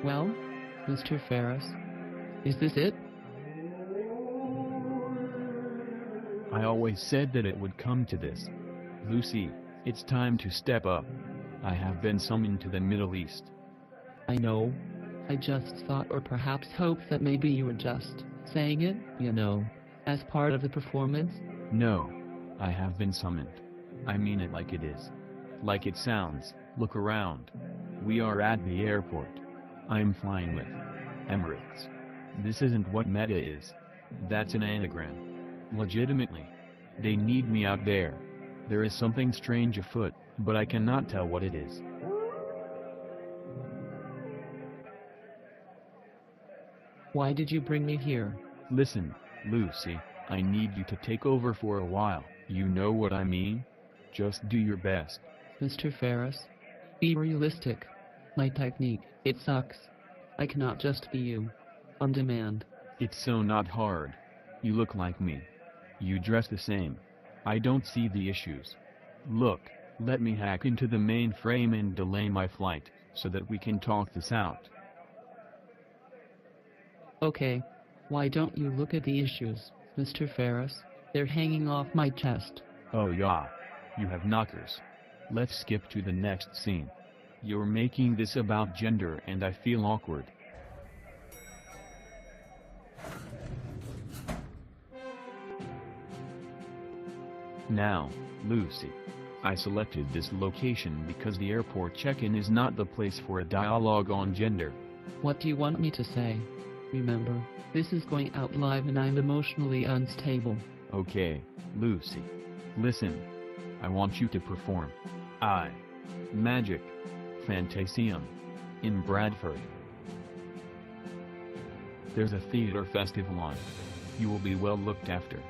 Well, Mr. Ferris, is this it? I always said that it would come to this. Lucy, it's time to step up. I have been summoned to the Middle East. I know. I just thought or perhaps hoped that maybe you were just saying it, as part of the performance. No, I have been summoned. I mean it like it is. Like it sounds. Look around. We are at the airport. I'm flying with Emirates. This isn't what meta is. That's an anagram. Legitimately. They need me out there. There is something strange afoot, but I cannot tell what it is. Why did you bring me here? Listen, Lucy, I need you to take over for a while. You know what I mean? Just do your best. Mr. Ferris, be realistic. My technique, it sucks. I cannot just be you. On demand. It's so not hard. You look like me. You dress the same. I don't see the issues. Look, let me hack into the mainframe and delay my flight, so that we can talk this out. Okay. Why don't you look at the issues, Mr. Ferris? They're hanging off my chest. Oh yeah. You have knockers. Let's skip to the next scene. You're making this about gender and I feel awkward. Now, Lucy. I selected this location because the airport check-in is not the place for a dialogue on gender. What do you want me to say? Remember, this is going out live and I'm emotionally unstable. Okay, Lucy. Listen. I want you to perform iMagic, Fantasium, in Bradford. There's a theater festival on. You will be well looked after.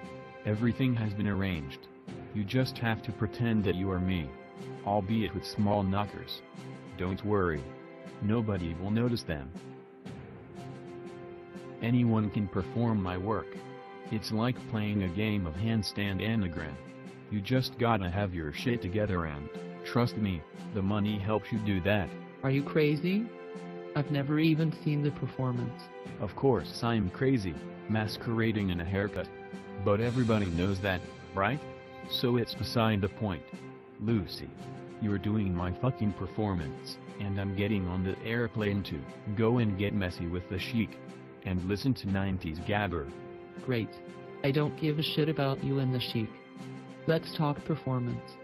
Everything has been arranged. You just have to pretend that you are me. Albeit with small knockers. Don't worry. Nobody will notice them. Anyone can perform my work. It's like playing a game of handstand anagram. You just gotta have your shit together and, trust me, the money helps you do that. Are you crazy? I've never even seen the performance. Of course I'm crazy, masquerading in a haircut. But everybody knows that, right? So it's beside the point. Lucy. You're doing my fucking performance, and I'm getting on the airplane to go and get messy with the chic. And listen to 90s gabber. Great. I don't give a shit about you and the chic. Let's talk performance.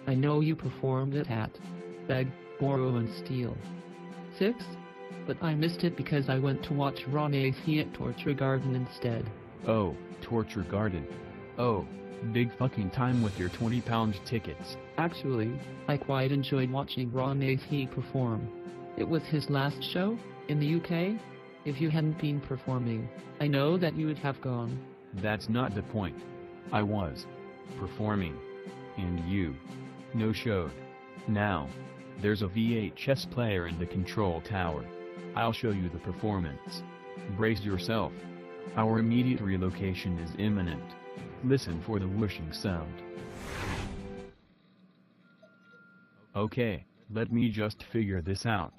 I know you performed it at Beg, Borrow and Steal 6, but I missed it because I went to watch Ron AC at Torture Garden instead. Oh, Torture Garden. Oh, big fucking time with your 20-pound tickets. Actually, I quite enjoyed watching Ron AC perform. It was his last show, in the UK. If you hadn't been performing, I know that you would have gone. That's not the point. I was performing. And you no-showed. Now, there's a VHS player in the control tower. I'll show you the performance. Brace yourself. Our immediate relocation is imminent. Listen for the whooshing sound. Okay, let me just figure this out.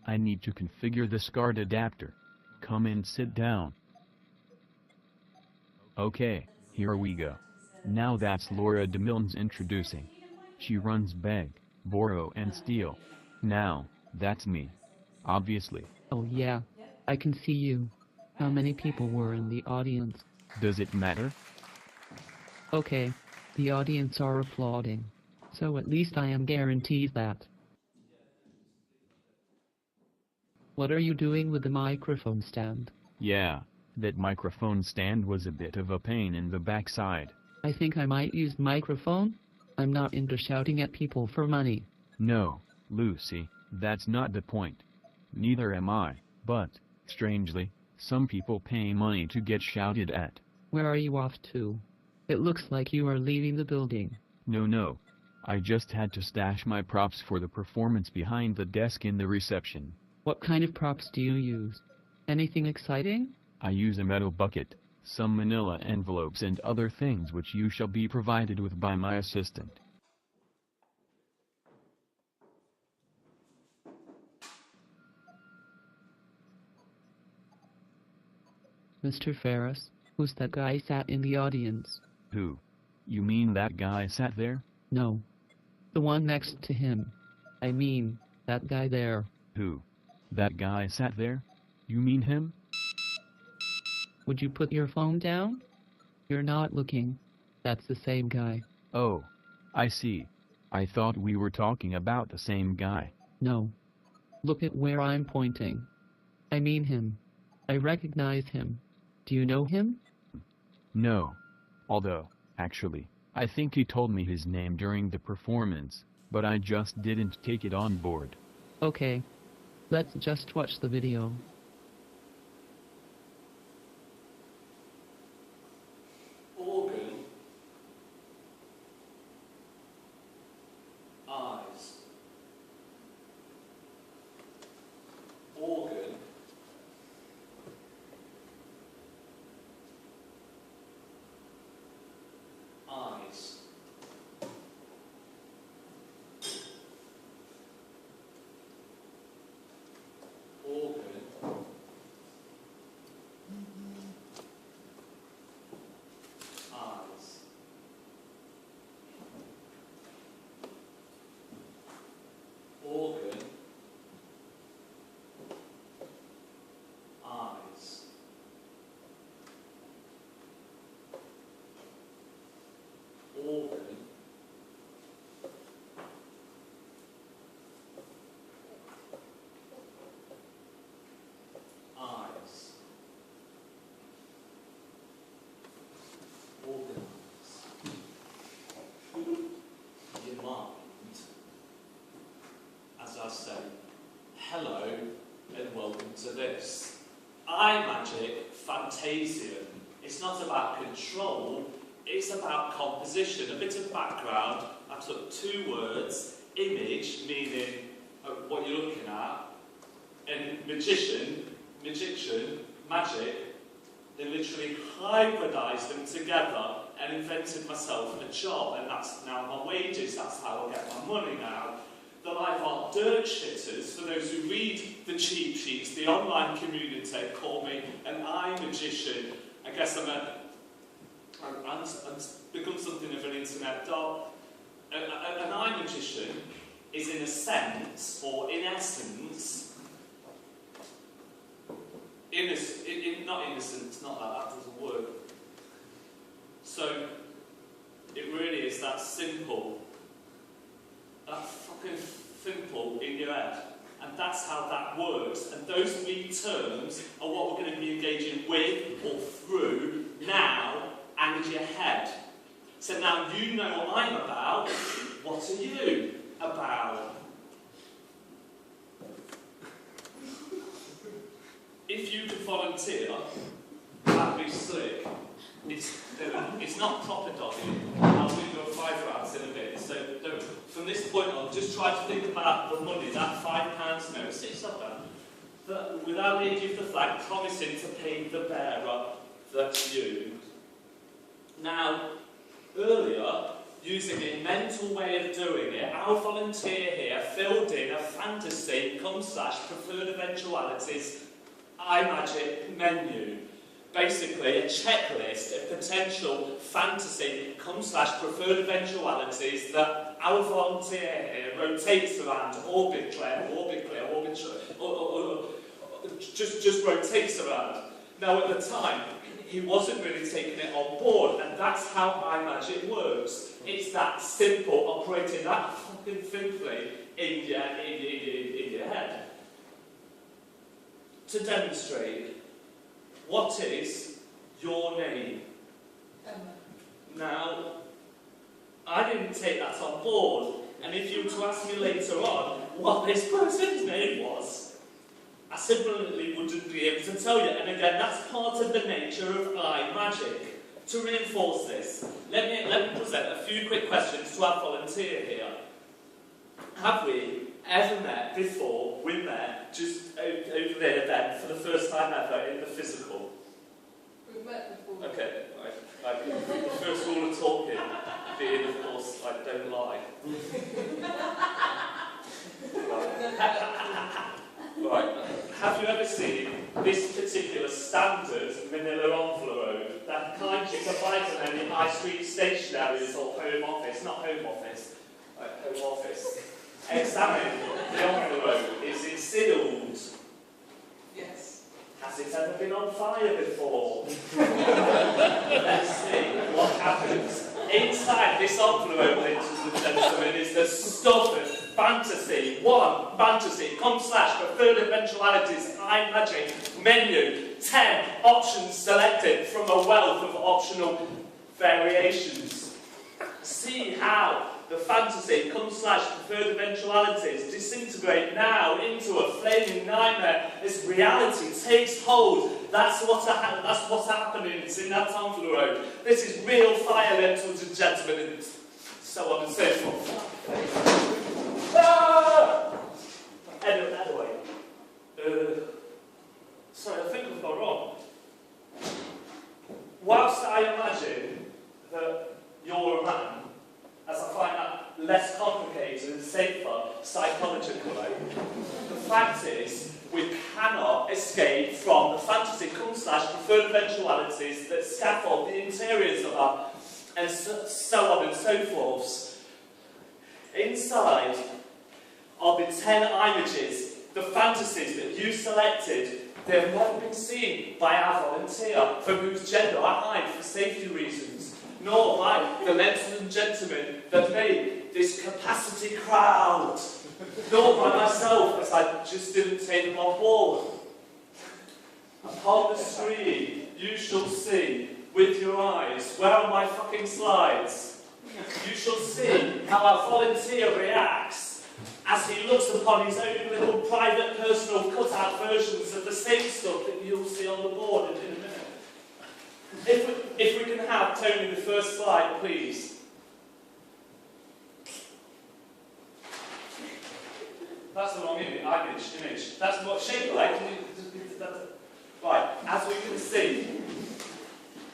I need to configure the SCART adapter. Come and sit down. Okay, here we go. Now that's Laura de Milnes introducing. She runs Beg, Borrow and Steal. Now, that's me. Obviously. Oh yeah, I can see you. How many people were in the audience? Does it matter? Okay, the audience are applauding. So at least I am guaranteed that. What are you doing with the microphone stand? Yeah, that microphone stand was a bit of a pain in the backside. I think I might use microphone. I'm not into shouting at people for money. No, Lucy, that's not the point. Neither am I, but, strangely, some people pay money to get shouted at. Where are you off to? It looks like you are leaving the building. No. I just had to stash my props for the performance behind the desk in the reception. What kind of props do you use? Anything exciting? I use a metal bucket, some manila envelopes and other things which you shall be provided with by my assistant. Mr. Ferris, who's that guy sat in the audience? Who? You mean that guy sat there? No. The one next to him. I mean, that guy there. Who? That guy sat there? You mean him? Would you put your phone down? You're not looking. That's the same guy. Oh. I see. I thought we were talking about the same guy. No. Look at where I'm pointing. I mean him. I recognize him. Do you know him? No. Although, actually, I think he told me his name during the performance, but I just didn't take it on board. Okay. Let's just watch the video. Organ. Eyes. Organ. Eyes. Organ. Eyes. Organ. Eyes. Organ. Eyes. Organize. Your mind. As I say, hello and welcome to this. iMagic Fantasium. It's not about control, it's about composition. A bit of background. I took two words, image, meaning what you're looking at, and magician, magic. They literally hybridised them together and invented myself a job, and that's now my wages, that's how I get my money now. The live art dirt shitters, for those who read the cheat sheets, the online community call me an iMagician. I guess I'm become something of an internet dog. An iMagician is in a sense, or in essence, not innocent, it's not that doesn't work. So, it really is that simple. That fucking simple in your head. And that's how that works. And those three terms are what we're going to be engaging with or through now and your head. So now you know what I'm about. What are you about? If you could volunteer, that'd be slick. It's not proper dogging. I'll do your 5 rounds in a bit. So from this point on, just try to think about the money, that £5 note. It's not bad. But without the age of the flag, promising to pay the bearer, that's you. Now, earlier, using a mental way of doing it, our volunteer here filled in a fantasy /preferred eventualities iMagic menu. Basically, a checklist of potential fantasy /preferred eventualities that our volunteer here rotates around, orbit clear, just rotates around. Now, at the time, he wasn't really taking it on board, and that's how iMagic works. It's that simple, operating that fucking simply in your head. To demonstrate, what is your name? Emma. Now, I didn't take that on board, and if you were to ask me later on what this person's name was, I simply wouldn't be able to tell you. And again, that's part of the nature of iMagic. To reinforce this, let me present a few quick questions to our volunteer here. Have we ever met before? We met just over there then for the first time ever in the physical. We've met before. Okay, right. The first rule of talking being, of course, don't lie. Right. Have you ever ever seen this particular standard manila envelope that kind you can buy from any high street stationaries or home office, not home office, home office. Examine the envelope. Is it sealed? Yes. Has it ever been on fire before? Let's see what happens. Inside this envelope, ladies and gentlemen, is the stuff of fantasy. 1. Fantasy. /preferred eventualities. iMagic. Menu. 10. Options selected from a wealth of optional variations. See how the fantasy /preferred eventualities disintegrate now into a flaming nightmare as reality takes hold. That's what's happening. It's in that envelope. This is real fire, ladies and gentlemen, and so on and so forth. Ah! Anyway, sorry, I think I've got wrong. Whilst I imagine that you're a man, as I find that less complicated and safer psychologically, the fact is we cannot escape from the fantasy /preferred eventualities that scaffold the interiors of our, and so on and so forth. Inside of the 10 images, the fantasies that you selected, they have never been seen by our volunteer, from whose gender I hide for safety reasons, nor by the ladies and gentlemen that made this capacity crowd, nor by myself, as I just didn't take them on board. Upon the screen, you shall see, with your eyes, where are my fucking slides? You shall see how our volunteer reacts as he looks upon his own little private personal cut-out versions of the same stuff that you'll see on the board in a minute. If we can have Tony the first slide, please. That's the wrong image. That's what shape like. Right, as we can see,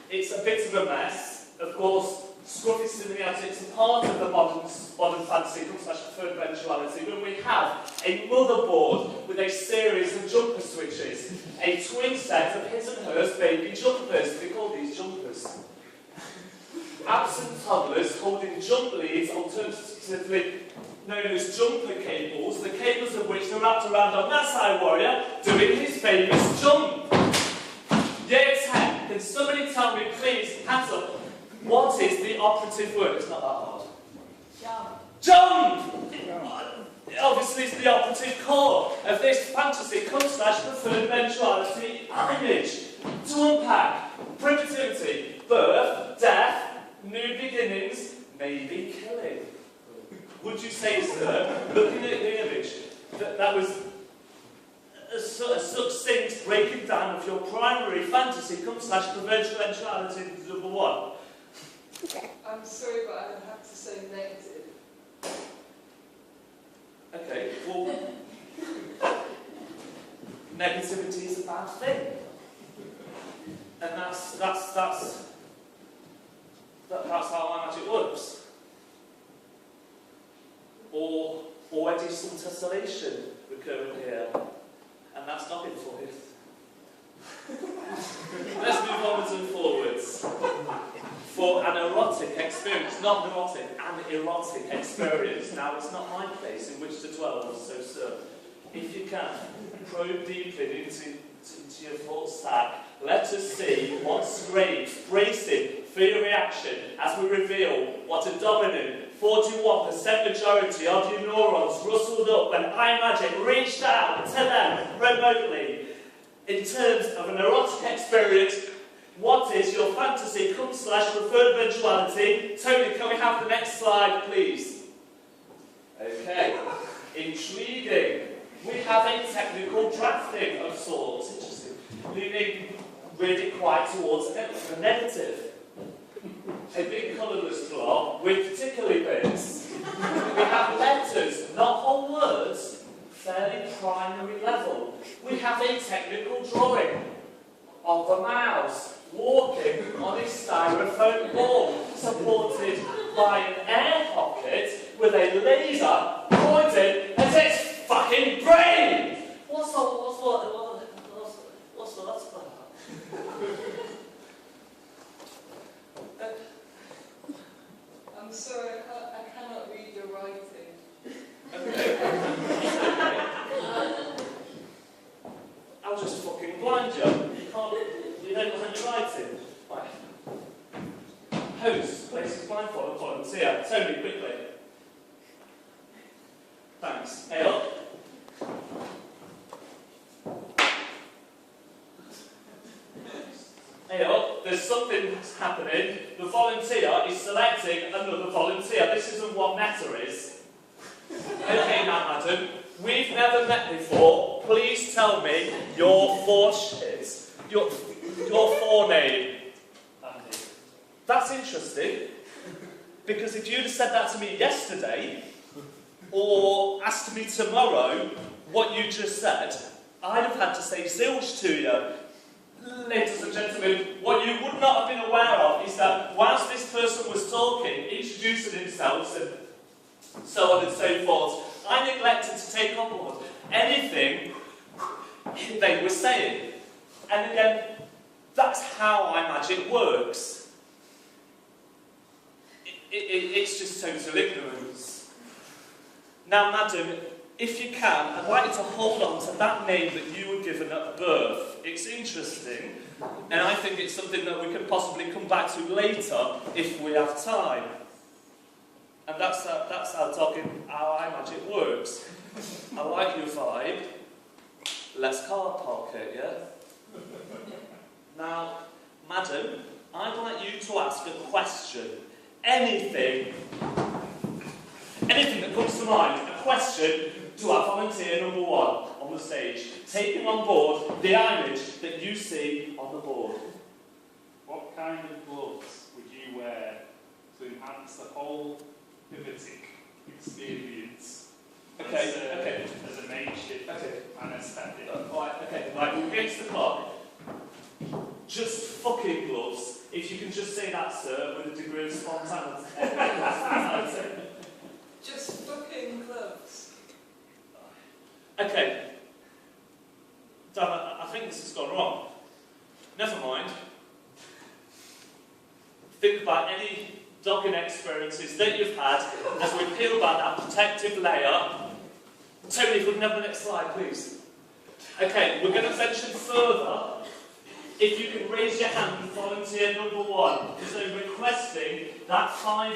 it's a bit of a mess. Of course, scruffy symbiotics are part of the modern fantasy /preferred eventuality, when we have a motherboard with a series of jumper switches, a twin set of his and hers baby jumpers. They call these jumpers. Absent toddlers holding jump leads, alternatively known as jumper cables, the cables of which are wrapped around a Maasai warrior doing his famous jump. Year 10, can somebody tell me, please, hands up, what is the operative word? It's not that hard. Jump! Obviously, it's the operative core of this fantasy /preferred eventuality image. To unpack, primitivity, birth, death, new beginnings, maybe killing. Would you say, sir, looking at the image, that was a succinct breaking down of your primary fantasy /preferred eventuality number 1? I'm sorry, but I would have to say negative. Okay, well, negativity is a bad thing. And that's how iMagic works. Or already some tessellation recurring here. And that's not good for you. Let's move onwards and forwards. For an erotic experience, not neurotic, an erotic experience. Now, it's not my place in which to dwell, so sir, if you can, probe deeply into your full stack. Let us see what scrapes, bracing for your reaction as we reveal what a dominant 41% majority of your neurons rustled up when iMagic reached out to them remotely. In terms of an erotic experience, what is your fantasy /preferred eventuality? Tony, can we have the next slide, please? Okay. Intriguing. We have a technical drafting of sorts. Interesting. Leaning really quite towards the negative. A big colourless block with particularly bits. We have letters, not whole words, fairly primary level. We have a technical drawing of a mouse walking on a styrofoam ball, supported by an air pocket with a laser pointed at its fucking brain. What? Thanks. Hey up. Hey up. There's something happening. The volunteer is selecting another volunteer. This isn't what meta is. Okay, now, madam. We've never met before. Please tell me your your forename. That's interesting. Because if you'd have said that to me yesterday, or asked me tomorrow what you just said, I'd have had to say zilch to you. Ladies and gentlemen, what you would not have been aware of is that whilst this person was talking, introducing themselves and so on and so forth, I neglected to take on board anything they were saying. And again, that's how iMagic works. It's just total ignorance. Now, madam, if you can, I'd like you to hold on to that name that you were given at birth. It's interesting, and I think it's something that we could possibly come back to later if we have time. And that's how iMagic works. I like your vibe. Let's car park it, yeah? Now, madam, I'd like you to ask a question. Anything that comes to mind, a question to our volunteer number 1 on the stage, taking on board the image that you see on the board. What kind of gloves would you wear to enhance the whole BTEC experience as a makeshift anaesthetic? Right, we'll get to the clock. Just fucking gloves. If you can just say that, sir, with a degree of spontaneity. Just fucking gloves. Okay. Damn it, I think this has gone wrong. Never mind. Think about any dogging experiences that you've had as we peel back that protective layer. Tony, if we can have the next slide, please. Okay, we're going to mention further. If you can raise your hand, volunteer number 1. So requesting that £5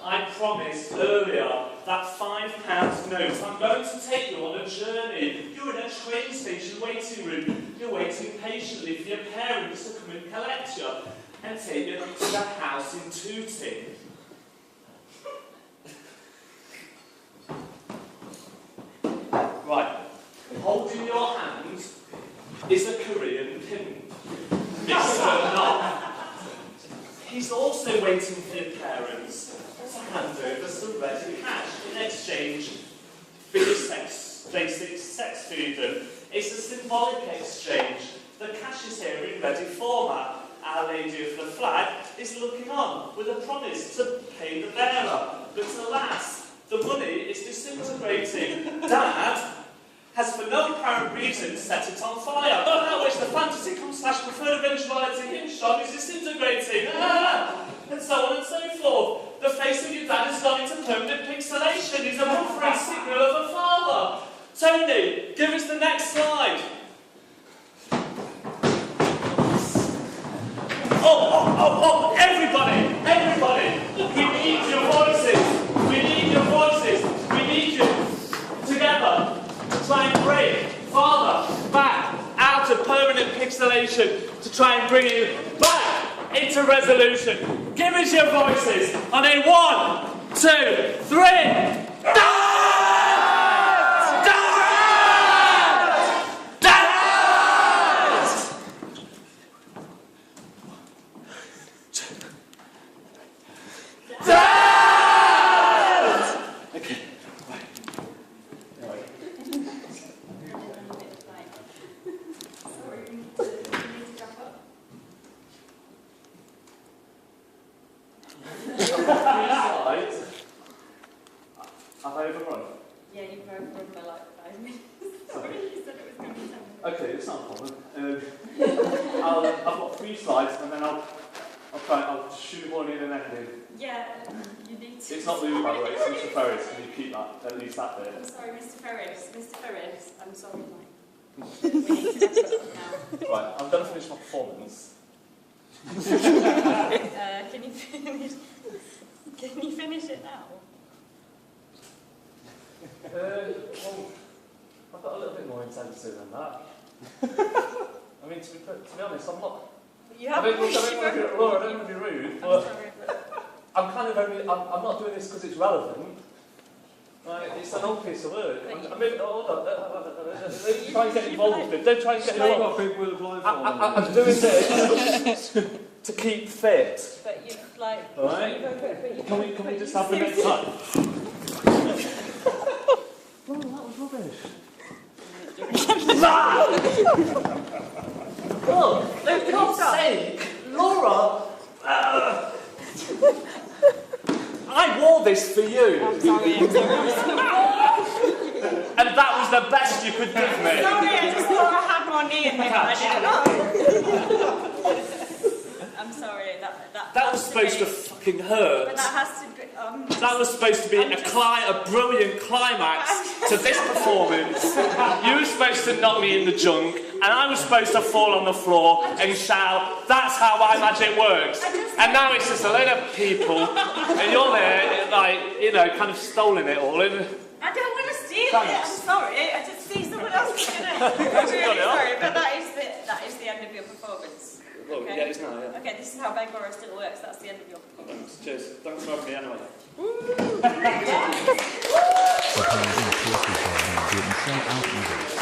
I promised earlier, that £5 note. I'm going to take you on a journey. You're in a train station waiting room. You're waiting patiently for your parents to come and collect you and take you to the house in Tooting. Right. Holding your hand is a Korean pimp. Mr. Knock. He's also waiting for your parents to hand over some ready cash in exchange for your basic sex freedom. It's a symbolic exchange. The cash is here in ready format. Our Lady of the Flag is looking on with a promise to pay the bearer. But alas, the money is disintegrating. Dad has for no apparent reason set it on fire, at which the fantasy/preferred eventuality hinged on is disintegrating, and so on and so forth. The face of your dad has gone into permanent pixelation. He's a buffering signal of a father. Tony, give us the next slide. Oh, everybody, we need your voices. We need your voices. We need you together. Try and bring father back out of permanent pixelation, to try and bring you back into resolution. Give us your voices on a 1, 2, 3. Dad! Have I overrun? Yeah, you've overrun by like 5 minutes. Sorry, you said it was going to be 10 minutes. Okay, it's not a problem. I've got 3 slides, and then I'll shoehorn in an ending. Yeah, you need to. It's not Lou, by the way, it's Mr Ferris. Can you keep that, at least that bit? I'm sorry, Mr Ferris. Mr Ferris, I'm sorry, Mike. We need to wrap it up now. Right, I'm going to finish my performance. Can you finish it now? bit more intensity than that. I mean, to be honest, I'm not. You I have don't want pushed to your be Laura, I don't want to be rude, I'm but sorry, but I'm kind of only. I'm not doing this because it's relevant. Right, it's an old piece of work. I mean, hold on. Don't try and get involved. Don't try and get involved. People with a blindfold. I'm doing this to keep fit. but you like. Alright? But you Can we just have the next time? Oh, that was rubbish. Oh, for God's sake, Laura! I wore this for you. I'm sorry. And that was the best you could give me. Sorry, I just thought I had more knee in me, but I didn't know. I'm sorry, That was supposed to fucking hurt. But that has to be. That was supposed to be a brilliant climax to this performance. You were supposed to knock me in the junk, and I was supposed to fall on the floor and shout, "That's how iMagic works." And now it's just a load of people, and you're there, like, you know, kind of stolen it all. I don't want to steal Thanks. it. I'm sorry. I just see someone else doing it. I'm really sorry, but that is the end of your performance. Well, Okay. yeah, it's not, yeah. Okay, this is how Bangor still works. That's the end of your performance. Cheers. Thanks for having me anyway. Surprising, didn't sell out either.